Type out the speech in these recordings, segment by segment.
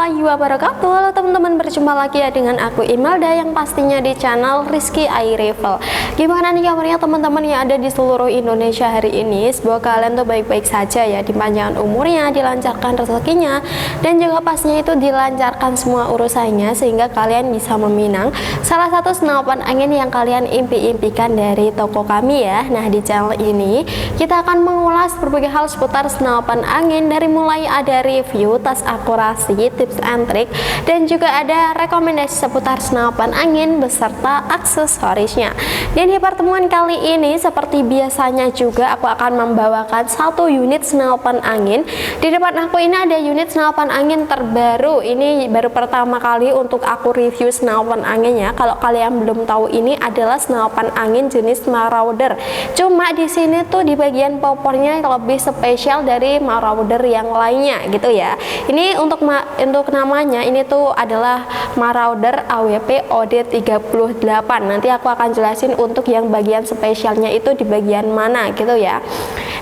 warahmatullahi wabarakatuh. Halo teman-teman, berjumpa lagi ya dengan aku Imelda yang pastinya di channel Rizky iRevel. Gimana nih kabarnya teman-teman yang ada di seluruh Indonesia hari ini? Semoga kalian tuh baik-baik saja ya, dipanjangkan umurnya, dilancarkan rezekinya, dan juga pastinya itu dilancarkan semua urusannya sehingga kalian bisa meminang salah satu senapan angin yang kalian impi-impikan dari toko kami ya. Nah, di channel ini kita akan mengulas berbagai hal seputar senapan angin, dari mulai ada review, tas akurasi, tips and trik, dan juga ada rekomendasi seputar senapan angin beserta aksesorisnya. Dan di pertemuan kali ini seperti biasanya juga aku akan membawakan satu unit senapan angin. Di depan aku ini ada unit senapan angin terbaru. Ini baru pertama kali untuk aku review senapan anginnya. Kalau kalian belum tahu, ini adalah senapan angin jenis Marauder. Cuma di sini tuh di bagian popornya lebih spesial dari Marauder yang lainnya gitu ya. Ini untuk namanya ini tuh adalah Marauder AWP OD38. Nanti aku akan jelasin untuk yang bagian spesialnya itu di bagian mana gitu ya.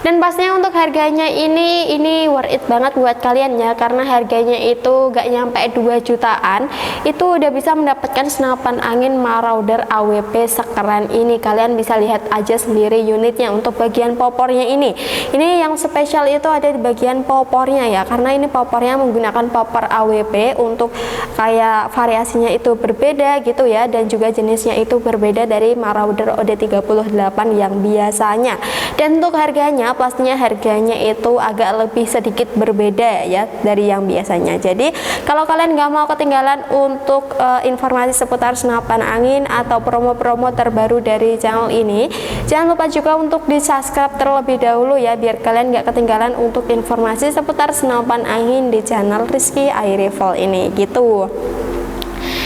Dan pastinya untuk harganya ini worth it banget buat kalian ya, karena harganya itu gak nyampe 2 jutaan itu udah bisa mendapatkan senapan angin Marauder AWP sekeren ini. Kalian bisa lihat aja sendiri unitnya. Untuk bagian popornya ini yang spesial itu ada di bagian popornya ya, karena ini popornya menggunakan popor AWP. Untuk kayak variasinya itu berbeda gitu ya, dan juga jenisnya itu berbeda dari Marauder OD38 yang biasanya. Dan untuk harganya, pastinya harganya itu agak lebih sedikit berbeda ya dari yang biasanya. Jadi kalau kalian gak mau ketinggalan untuk informasi seputar senapan angin atau promo-promo terbaru dari channel ini, jangan lupa juga untuk di subscribe terlebih dahulu ya, biar kalian gak ketinggalan untuk informasi seputar senapan angin di channel Rizky iRevel ini gitu.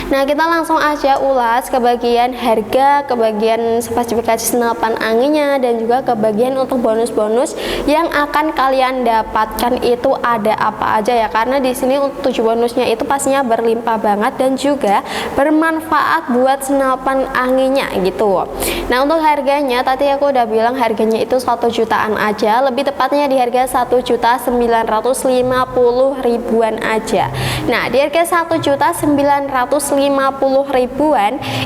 Nah, kita langsung aja ulas ke bagian harga, ke bagian spesifikasi senapan anginnya, dan juga ke bagian untuk bonus-bonus yang akan kalian dapatkan itu ada apa aja ya, karena di sini untuk 7 bonusnya itu pastinya berlimpah banget dan juga bermanfaat buat senapan anginnya gitu. Nah, untuk harganya tadi aku udah bilang harganya itu 1 jutaan aja, lebih tepatnya di harga 1.950.000-an aja. Nah, di harga 1.950.000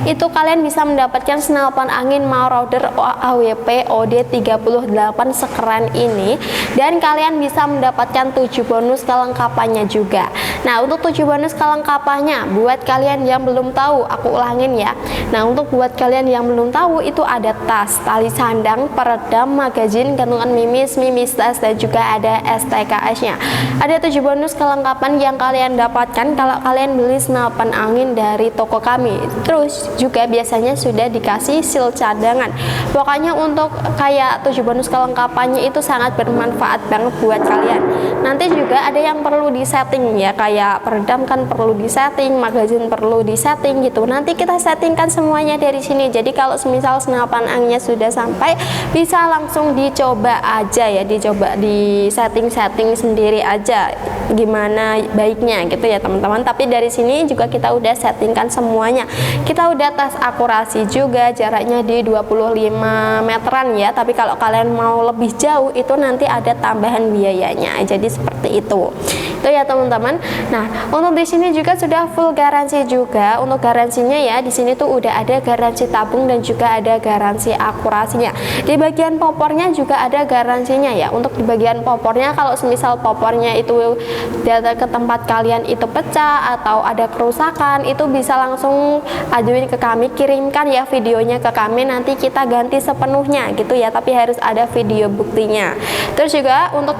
itu kalian bisa mendapatkan senapan angin Marauder AWP OD38 sekeren ini, dan kalian bisa mendapatkan 7 bonus kelengkapannya juga. Nah, untuk 7 bonus kelengkapannya buat kalian yang belum tahu, aku ulangin ya. Nah, untuk buat kalian yang belum tahu, itu ada tas, tali sandang, peredam, magazin, gantungan mimis tas, dan juga ada STKS nya. Ada 7 bonus kelengkapan yang kalian dapatkan kalau kalian beli senapan angin dari toko kami. Terus juga biasanya sudah dikasih seal cadangan. Pokoknya untuk kayak 7 bonus kelengkapannya itu sangat bermanfaat banget buat kalian. Nanti juga ada yang perlu disetting ya, kayak peredam kan perlu disetting, magazin perlu disetting gitu. Nanti kita settingkan semuanya dari sini. Jadi kalau semisal senapan anginnya sudah sampai, bisa langsung dicoba aja ya, dicoba di setting sendiri aja gimana baiknya gitu ya teman-teman. Tapi dari sini juga kita udah settingkan semuanya. Kita udah tes akurasi juga, jaraknya di 25 meteran ya. Tapi kalau kalian mau lebih jauh itu nanti ada tambahan biayanya. Jadi seperti itu. Itu ya teman-teman. Nah, untuk di sini juga sudah full garansi juga. Untuk garansinya ya, di sini tuh udah ada garansi tabung dan juga ada garansi akurasinya. Di bagian popornya juga ada garansinya ya. Untuk di bagian popornya, kalau semisal popornya itu datang ke tempat kalian itu pecah atau ada kerusakan, itu bisa langsung ajuin ke kami, kirimkan ya videonya ke kami, nanti kita ganti sepenuhnya gitu ya, tapi harus ada video buktinya. Terus juga untuk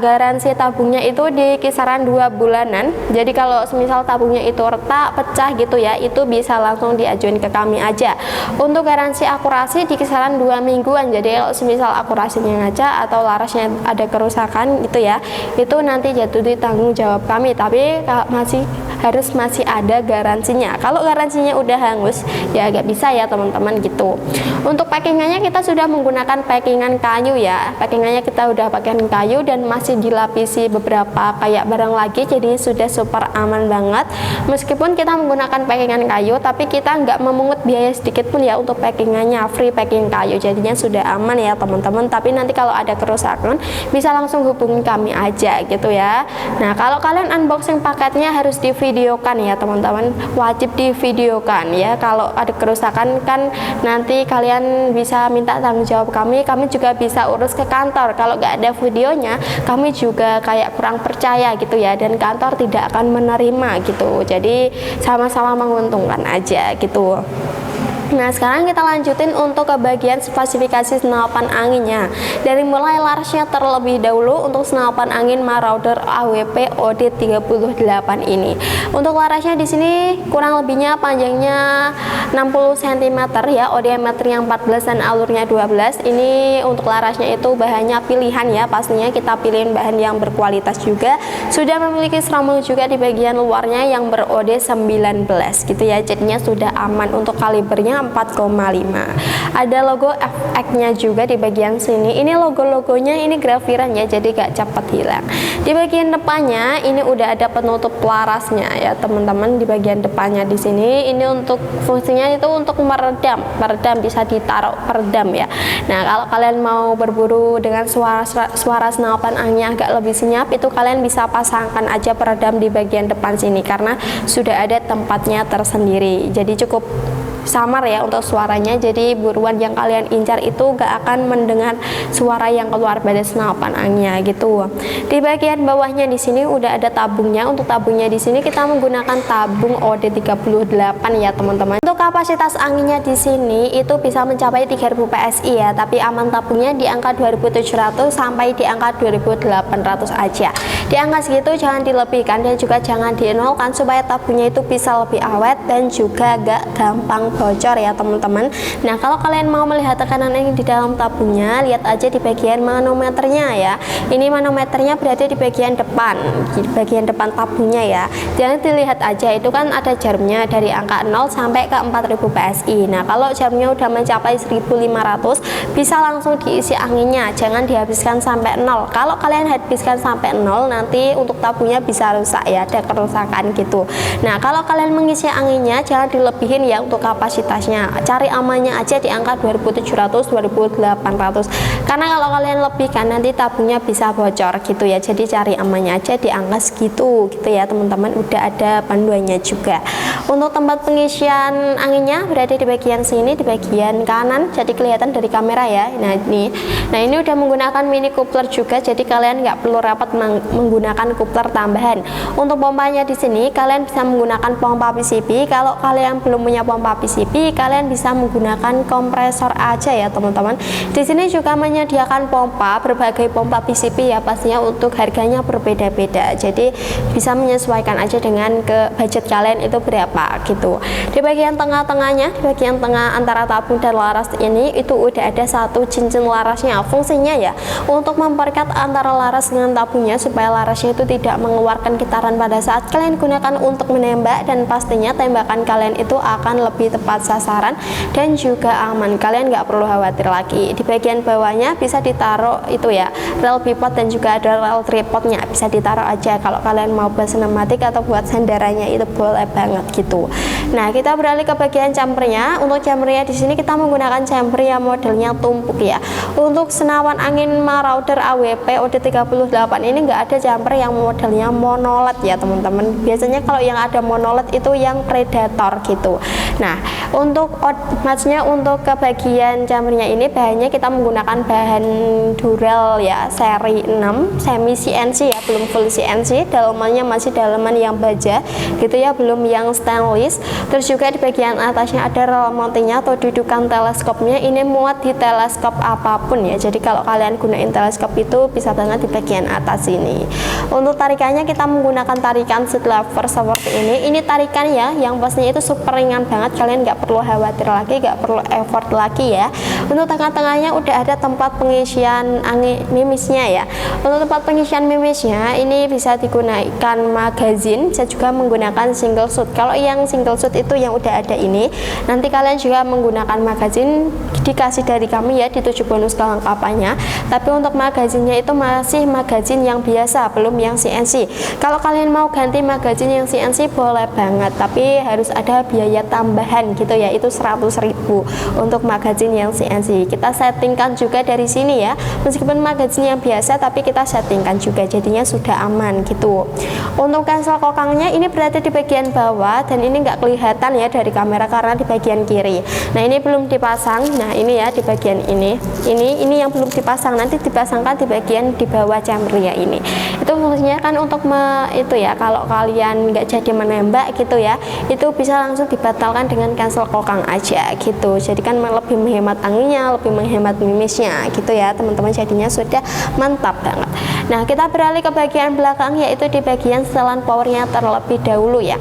garansi tabungnya itu di kisaran 2 bulanan. Jadi kalau semisal tabungnya itu retak, pecah gitu ya, itu bisa langsung diajuin ke kami aja. Untuk garansi akurasi di kisaran 2 mingguan. Jadi kalau semisal akurasinya ngaca atau larasnya ada kerusakan gitu ya, itu nanti jatuh di tanggung jawab kami, tapi masih ada garansinya. Kalau garansinya udah hangus ya agak bisa ya teman-teman gitu. Untuk packingannya kita sudah menggunakan packingan kayu ya. Packingannya kita udah pakai kayu dan masih dilapisi beberapa kayak barang lagi, jadi sudah super aman banget. Meskipun kita menggunakan packingan kayu, tapi kita nggak memungut biaya sedikit pun ya untuk packingannya, free packing kayu, jadinya sudah aman ya teman-teman. Tapi nanti kalau ada kerusakan bisa langsung hubungi kami aja gitu ya. Nah, kalau kalian unboxing paketnya harus divideokan ya teman-teman, wajib divideokan ya. Kalau ada kerusakan kan nanti kalian bisa minta tanggung jawab kami juga bisa urus ke kantor. Kalau nggak ada videonya, kami juga kayak kurang percaya gitu ya, dan kantor tidak akan menerima gitu. Jadi sama-sama menguntungkan aja gitu. Nah, sekarang kita lanjutin untuk ke bagian spesifikasi senapan anginnya. Dari mulai larasnya terlebih dahulu untuk senapan angin Marauder AWP OD38 ini. Untuk larasnya di sini kurang lebihnya panjangnya 60 cm ya, diameternya 14 dan alurnya 12. Ini untuk larasnya itu bahannya pilihan ya, pastinya kita pilihin bahan yang berkualitas juga. Sudah memiliki seramul juga di bagian luarnya yang ber-OD 19 gitu ya. Jadinya sudah aman. Untuk kalibernya 4,5. Ada logo FX-nya juga di bagian sini. Ini logo-logonya ini grafiran ya, jadi gak cepat hilang. Di bagian depannya ini udah ada penutup larasnya ya teman-teman. Di bagian depannya di sini ini untuk fungsinya itu untuk meredam bisa ditaruh peredam ya. Nah, kalau kalian mau berburu dengan suara senapan anginnya agak lebih senyap, itu kalian bisa pasangkan aja peredam di bagian depan sini karena sudah ada tempatnya tersendiri. Jadi cukup samar ya untuk suaranya, jadi buruan yang kalian incar itu gak akan mendengar suara yang keluar pada senapan anginnya gitu. Di bagian bawahnya di sini udah ada tabungnya. Untuk tabungnya di sini kita menggunakan tabung OD38 ya teman-teman. Untuk kapasitas anginnya di sini itu bisa mencapai 3000 PSI ya, tapi aman tabungnya di angka 2700 sampai di angka 2800 aja. Di angka segitu jangan dilebihkan dan juga jangan dienolkan supaya tabungnya itu bisa lebih awet dan juga gak gampang bocor ya teman-teman. Nah, kalau kalian mau melihat tekanan angin di dalam tabungnya, lihat aja di bagian manometernya ya. Ini manometernya berada di bagian depan tabungnya ya. Jangan dilihat aja, itu kan ada jamnya dari angka 0 sampai ke 4000 PSI. Nah, kalau jamnya udah mencapai 1500 bisa langsung diisi anginnya, jangan dihabiskan sampai 0. Kalau kalian habiskan sampai 0 nanti untuk tabungnya bisa rusak ya, ada kerusakan gitu. Nah, kalau kalian mengisi anginnya jangan dilebihin ya untuk kapasitasnya, cari amannya aja di angka 2700 2800, karena kalau kalian lebihkan nanti tabungnya bisa bocor gitu ya. Jadi cari amannya aja di angka segitu gitu ya teman-teman. Udah ada panduannya juga. Untuk tempat pengisian anginnya berada di bagian sini, di bagian kanan, jadi kelihatan dari kamera ya. Nah ini udah menggunakan mini coupler juga, jadi kalian nggak perlu repot menggunakan coupler tambahan. Untuk pompanya di sini kalian bisa menggunakan pompa PCP. Kalau kalian belum punya pompa PCP, kalian bisa menggunakan kompresor aja ya teman-teman. Di sini juga menyediakan pompa, berbagai pompa PCP ya, pastinya untuk harganya berbeda-beda. Jadi bisa menyesuaikan aja dengan ke budget kalian itu berapa gitu. Di bagian tengah-tengahnya, di bagian tengah antara tabung dan laras ini itu udah ada satu cincin larasnya. Fungsinya ya untuk memperkat antara laras dengan tabungnya supaya larasnya itu tidak mengeluarkan getaran pada saat kalian gunakan untuk menembak, dan pastinya tembakan kalian itu akan lebih tepat sasaran dan juga aman. Kalian nggak perlu khawatir lagi. Di bagian bawahnya bisa ditaruh itu ya rel bipod dan juga ada rel tripodnya, bisa ditaruh aja kalau kalian mau buat sinematik atau buat sandarannya itu boleh banget gitu. Nah, kita beralih ke bagian chambernya. Untuk chambernya di sini kita menggunakan chamber yang modelnya tumpuk ya. Untuk senapan angin Marauder AWP OD38 ini nggak ada chamber yang modelnya monolet ya teman-teman. Biasanya kalau yang ada monolet itu yang Predator gitu. Nah, untuk matchnya untuk ke bagian chambernya ini bahannya kita menggunakan bahan Dural ya, seri 6 semi CNC ya, belum full CNC. Dalamannya masih dalaman yang baja gitu ya, belum yang stainless. Terus juga di bagian atasnya ada rel mountingnya atau dudukan teleskopnya. Ini muat di teleskop apapun ya, jadi kalau kalian gunain teleskop itu bisa banget di bagian atas ini. Untuk tarikannya kita menggunakan tarikan seat lever seperti ini. Ini tarikan ya yang pastinya itu super ringan banget, kalian nggak perlu khawatir lagi, nggak perlu effort lagi ya. Untuk tengah-tengahnya udah ada tempat pengisian angin mimisnya ya. Untuk tempat pengisian mimisnya ini bisa digunakan magazine, bisa juga menggunakan single shoot. Kalau yang single shoot episode itu yang udah ada ini. Nanti kalian juga menggunakan magazin dikasih dari kami ya di 7 bonus kelengkapannya. Tapi untuk magazinnya itu masih magazin yang biasa, belum yang CNC. Kalau kalian mau ganti magazin yang CNC boleh banget, tapi harus ada biaya tambahan gitu ya, itu 100.000 untuk magazin yang CNC. Kita settingkan juga dari sini ya, meskipun magazin yang biasa tapi kita settingkan juga, jadinya sudah aman gitu. Untuk cancel kokangnya ini berada di bagian bawah dan ini nggak kelihatan ya dari kamera karena di bagian kiri. Nah ini belum dipasang. Nah ini ya di bagian ini yang belum dipasang, nanti dipasangkan di bagian di bawah chambernya ini. Itu fungsinya kan untuk itu ya, kalau kalian nggak jadi menembak gitu ya, itu bisa langsung dibatalkan dengan cancel kokang aja gitu. Jadi kan lebih menghemat anginnya, lebih menghemat mimisnya gitu ya teman-teman, jadinya sudah mantap banget. Nah kita beralih ke bagian belakang, yaitu di bagian setelan powernya terlebih dahulu ya.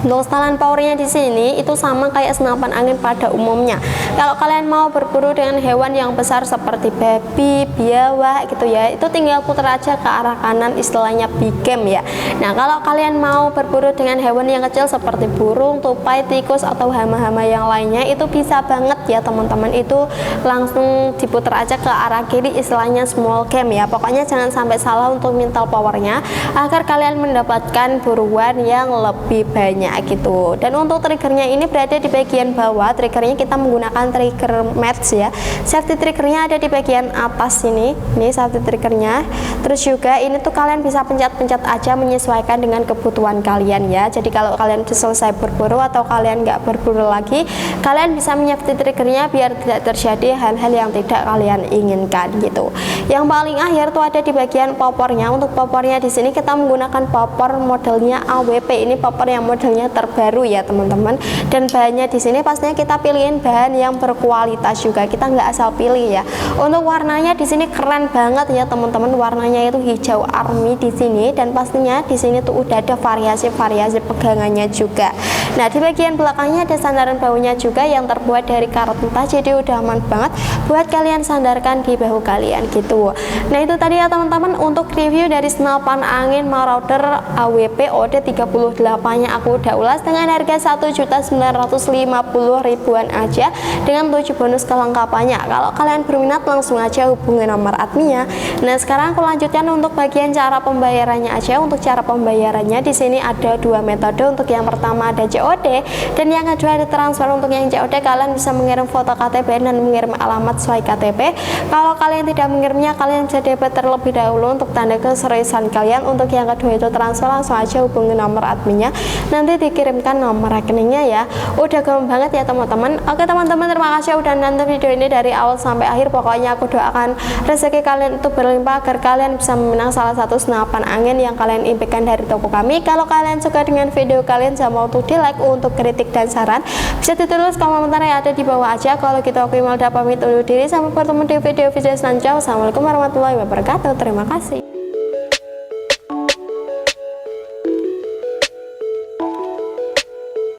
Untuk setelan powernya di sini itu sama kayak senapan angin pada umumnya. Kalau kalian mau berburu dengan hewan yang besar seperti babi, biawak gitu ya, itu tinggal putar aja ke arah kanan, istilahnya big game ya. Nah kalau kalian mau berburu dengan hewan yang kecil seperti burung, tupai, tikus atau hama-hama yang lainnya, itu bisa banget ya teman-teman, itu langsung diputar aja ke arah kiri, istilahnya small game ya. Pokoknya jangan sampai salah untuk mintal powernya agar kalian mendapatkan buruan yang lebih banyak gitu. Dan untuk triggernya ini berada di bagian bawah. Triggernya kita menggunakan trigger match ya. Safety triggernya ada di bagian atas ini safety triggernya. Terus juga ini tuh kalian bisa pencet-pencet aja menyesuaikan dengan kebutuhan kalian ya. Jadi kalau kalian sudah selesai berburu atau kalian nggak berburu lagi, kalian bisa menyafety triggernya biar tidak terjadi hal-hal yang tidak kalian inginkan gitu. Yang paling akhir tuh ada di bagian popornya. Untuk popornya di sini kita menggunakan popor modelnya AWP. Ini popor yang modelnya terbaru ya teman-teman, dan bahannya di sini pastinya kita pilihin bahan yang berkualitas juga, kita nggak asal pilih ya. Untuk warnanya di sini keren banget ya teman-teman, warnanya itu hijau army di sini, dan pastinya di sini tuh udah ada variasi-variasi pegangannya juga. Nah di bagian belakangnya ada sandaran bahunya juga yang terbuat dari karet mentah, jadi udah aman banget buat kalian sandarkan di bahu kalian gitu. Nah itu tadi ya teman-teman untuk review dari senapan angin Marauder AWP OD38 nya aku udah ulas dengan harga 1.950.000-an aja dengan 7 bonus kelengkapannya. Kalau kalian berminat langsung aja hubungi nomor adminnya. Nah sekarang aku lanjutkan untuk bagian cara pembayarannya aja. Untuk cara pembayarannya di sini ada 2 metode. Untuk yang pertama ada COD dan yang kedua ada transfer. Untuk yang COD kalian bisa mengirim foto KTP dan mengirim alamat sesuai KTP. Kalau kalian tidak mengirimnya, kalian bisa debit terlebih dahulu untuk tanda keseriusan kalian. Untuk yang kedua itu transfer, langsung aja hubungi nomor adminnya, nanti dikirimkan nomor rekeningnya ya. Udah gampang banget ya teman-teman. Oke teman-teman, terima kasih udah nonton video ini dari awal sampai akhir. Pokoknya aku doakan rezeki kalian itu berlimpah agar kalian bisa memenang salah satu senapan angin yang kalian impikan dari toko kami. Kalau kalian suka dengan video kalian, jangan mau untuk di like. Untuk kritik dan saran bisa ditulis komentar yang ada di bawah aja. Kalau gitu aku Imelda pamit undur diri, sampai bertemu di video selanjutnya. Wassalamualaikum warahmatullahi wabarakatuh. Terima kasih.